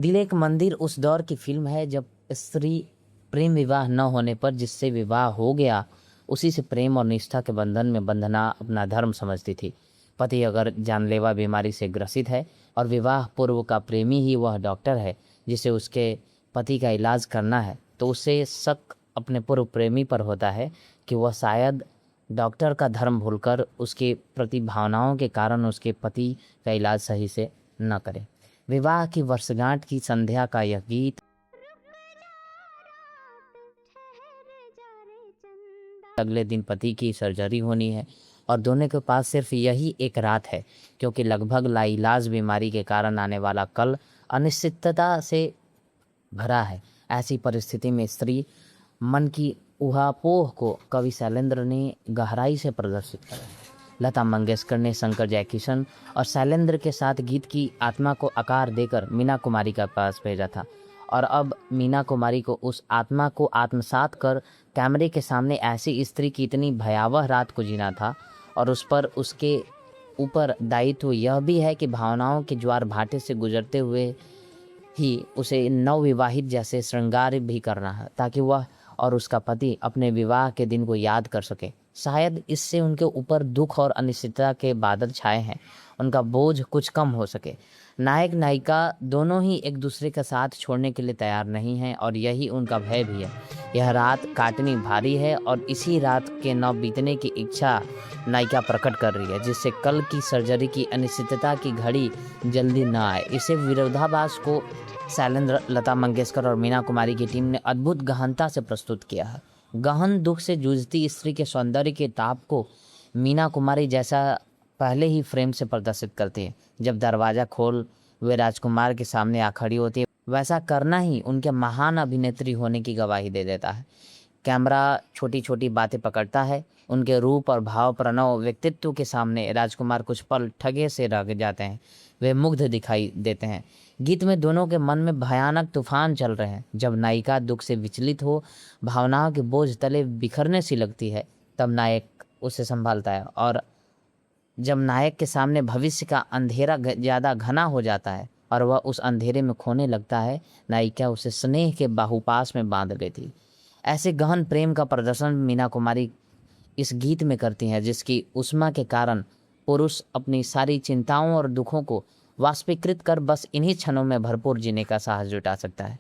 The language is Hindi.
दिल एक मंदिर उस दौर की फ़िल्म है जब स्त्री प्रेम विवाह न होने पर जिससे विवाह हो गया, उसी से प्रेम और निष्ठा के बंधन में बंधना अपना धर्म समझती थी। पति अगर जानलेवा बीमारी से ग्रसित है और विवाह पूर्व का प्रेमी ही वह डॉक्टर है जिसे उसके पति का इलाज करना है, तो उसे शक अपने पूर्व प्रेमी पर होता है कि वह शायद डॉक्टर का धर्म भूलकर उसके प्रति भावनाओं के कारण उसके पति का इलाज सही से न करे। विवाह की वर्षगांठ की संध्या का यह गीत अगले दिन पति की सर्जरी होनी है और दोनों के पास सिर्फ यही एक रात है, क्योंकि लगभग लाइलाज बीमारी के कारण आने वाला कल अनिश्चितता से भरा है। ऐसी परिस्थिति में स्त्री मन की ऊहापोह को कवि शैलेंद्र ने गहराई से प्रदर्शित करा। लता मंगेशकर ने शंकर जयकिशन और शैलेंद्र के साथ गीत की आत्मा को आकार देकर मीना कुमारी के पास भेजा था, और अब मीना कुमारी को उस आत्मा को आत्मसात कर कैमरे के सामने ऐसी स्त्री की इतनी भयावह रात को जीना था। और उस पर उसके ऊपर दायित्व यह भी है कि भावनाओं के ज्वार भाटे से गुजरते हुए ही उसे नवविवाहित जैसे श्रृंगार भी करना है, ताकि वह और उसका पति अपने विवाह के दिन को याद कर सके। शायद इससे उनके ऊपर दुख और अनिश्चितता के बादल छाए हैं, उनका बोझ कुछ कम हो सके। नायक नायिका दोनों ही एक दूसरे का साथ छोड़ने के लिए तैयार नहीं हैं और यही उनका भय भी है। यह रात काटनी भारी है और इसी रात के न बीतने की इच्छा नायिका प्रकट कर रही है, जिससे कल की सर्जरी की अनिश्चितता की घड़ी जल्दी न आए। इसे विरोधाभास को शैलेंद्र, लता मंगेशकर और मीना कुमारी की टीम ने अद्भुत गहनता से प्रस्तुत किया है। गहन दुख से जूझती स्त्री के सौंदर्य के ताप को मीना कुमारी जैसा पहले ही फ्रेम से प्रदर्शित करती है। जब दरवाज़ा खोल वे राजकुमार के सामने आ खड़ी होती है, वैसा करना ही उनके महान अभिनेत्री होने की गवाही दे देता है। कैमरा छोटी छोटी बातें पकड़ता है। उनके रूप और भाव प्रणव व्यक्तित्व के सामने राजकुमार कुछ पल ठगे से रह जाते हैं। वे मुग्ध दिखाई देते हैं। गीत में दोनों के मन में भयानक तूफान चल रहे हैं। जब नायिका दुख से विचलित हो, भावनाओं के बोझ तले बिखरने सी लगती है, तब नायक उसे संभालता है। और जब नायक के सामने भविष्य का अंधेरा ज़्यादा घना हो जाता है और वह उस अंधेरे में खोने लगता है, नायिका उसे स्नेह के बाहुपास में बांध लेती। ऐसे गहन प्रेम का प्रदर्शन मीना कुमारी इस गीत में करती हैं, जिसकी उष्मा के कारण पुरुष अपनी सारी चिंताओं और दुखों को वाष्पीकृत कर बस इन्हीं क्षणों में भरपूर जीने का साहस जुटा सकता है।